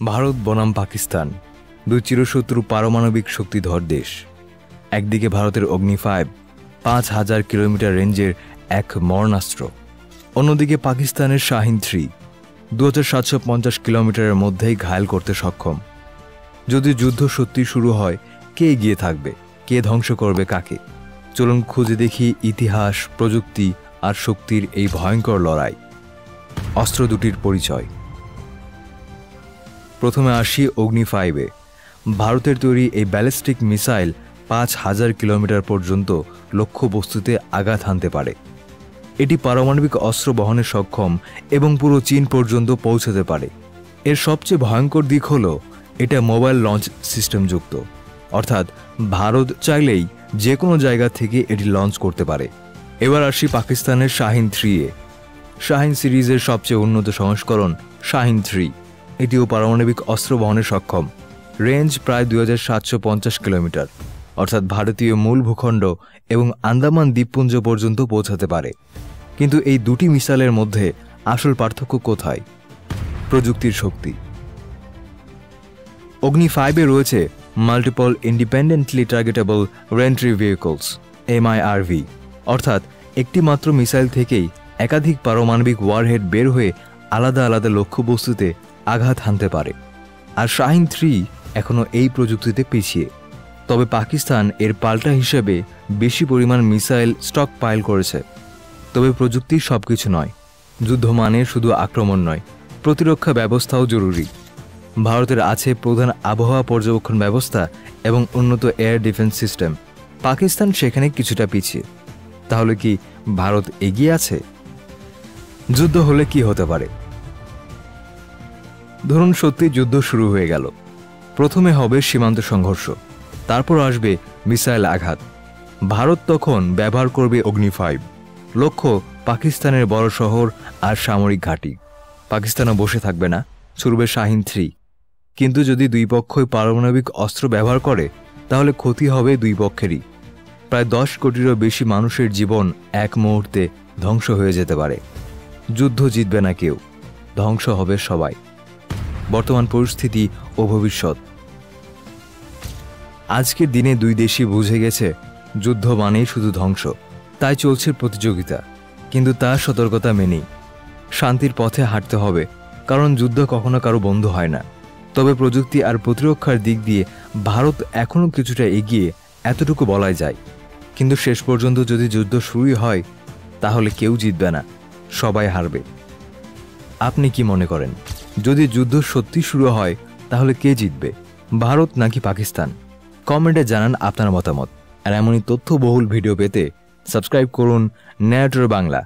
ভারত বনাম পাকিস্তান, দুই চিরশত্রু পারমাণবিক শক্তিধর দেশ। একদিকে ভারতের অগ্নি 5 5000 কিলোমিটার রেঞ্জের এক মরণাস্ত্র, অন্যদিকে পাকিস্তানের শাহিন 3 2750 কিলোমিটারের মধ্যেই ঘায়েল করতে সক্ষম। যদি যুদ্ধ সত্যি শুরু হয়, কে এগিয়ে থাকবে, কে ধ্বংস করবে কাকে? চলুন খুঁজে দেখি ইতিহাস, প্রযুক্তি আর শক্তির এই ভয়ঙ্কর লড়াই। অস্ত্র দুটির পরিচয়। প্রথমে আসি অগ্নি 5-এ। ভারতের তৈরি এই ব্যালিস্টিক মিসাইল 5000 কিলোমিটার পর্যন্ত লক্ষ্যবস্তুতে আঘাত হানতে পারে। এটি পারমাণবিক অস্ত্র বহনে সক্ষম এবং পুরো চীন পর্যন্ত পৌঁছাতে পারে। এর সবচেয়ে ভয়ঙ্কর দিক হল এটা মোবাইল লঞ্চ সিস্টেম যুক্ত, অর্থাৎ ভারত চাইলেই যে কোনো জায়গা থেকে এটি লঞ্চ করতে পারে। এবার আসি পাকিস্তানের শাহিন 3-এ। শাহিন সিরিজের সবচেয়ে উন্নত সংস্করণ শাহিন 3, এটিও পারমাণবিক অস্ত্র বহনে সক্ষম। রেঞ্জ প্রায় 2750 কিলোমিটার, অর্থাৎ ভারতীয় মূল ভূখণ্ড এবং আন্দামান দ্বীপপুঞ্জ পর্যন্ত পৌঁছাতে পারে। কিন্তু এই দুটি মিসাইলের মধ্যে আসল পার্থক্য কোথায়? প্রযুক্তির শক্তি। অগ্নি 5-এ রয়েছে multiple independently targetable re-entry vehicles MIRV, অর্থাৎ একটি মাত্র মিসাইল থেকেই একাধিক পারমাণবিক ওয়ারহেড বের হয়ে আলাদা আলাদা লক্ষ্যবস্তুতে আঘাত হানতে পারে। আর শাহিন 3 এখনও এই প্রযুক্তিতে পিছিয়ে। তবে পাকিস্তান এর পাল্টা হিসেবে বেশি পরিমাণ মিসাইল স্টক পাইল করেছে। তবে প্রযুক্তি সবকিছু নয়। যুদ্ধ মানে শুধু আক্রমণ নয়, প্রতিরক্ষা ব্যবস্থাও জরুরি। ভারতের আছে প্রধান আবহাওয়া পর্যবেক্ষণ ব্যবস্থা এবং উন্নত এয়ার ডিফেন্স সিস্টেম। পাকিস্তান সেখানে কিছুটা পিছিয়ে। তাহলে কি ভারত এগিয়ে আছে? যুদ্ধ হলে কি হতে পারে? ধরুন সত্যি যুদ্ধ শুরু হয়ে গেল। প্রথমে হবে সীমান্ত সংঘর্ষ, তারপর আসবে মিসাইল আঘাত। ভারত তখন ব্যবহার করবে অগ্নি 5। লক্ষ্য পাকিস্তানের বড় শহর আর সামরিক ঘাঁটি। পাকিস্তানও বসে থাকবে না, ছুড়বে শাহিন 3। কিন্তু যদি দুই পক্ষই পারমাণবিক অস্ত্র ব্যবহার করে, তাহলে ক্ষতি হবে দুই পক্ষেরই। প্রায় 10 কোটিরও বেশি মানুষের জীবন এক মুহূর্তে ধ্বংস হয়ে যেতে পারে। যুদ্ধ জিতবে না কেউ, ধ্বংস হবে সবাই। বর্তমান পরিস্থিতি ও ভবিষ্যৎ। আজকের দিনে দুই দেশই বুঝে গেছে যুদ্ধ মানেই শুধু ধ্বংস। তাই চলছে প্রতিযোগিতা, কিন্তু তার সতর্কতা মেনেই শান্তির পথে হাঁটতে হবে, কারণ যুদ্ধ কখনো কারো বন্ধু হয় না। তবে প্রযুক্তি আর প্রতিরক্ষার দিক দিয়ে ভারত এখনও কিছুটা এগিয়ে, এতটুকু বলাই যায়। কিন্তু শেষ পর্যন্ত যদি যুদ্ধ শুরুই হয়, তাহলে কেউ জিতবে না, সবাই হারবে। আপনি কি মনে করেন, যদি যুদ্ধ সত্যি শুরু হয়, তাহলে কে জিতবে, ভারত নাকি পাকিস্তান? কমেন্টে জানান আপনার মতামত। আর এমনই তথ্যবহুল ভিডিও পেতে সাবস্ক্রাইব করুন ন্যারেটর বাংলা।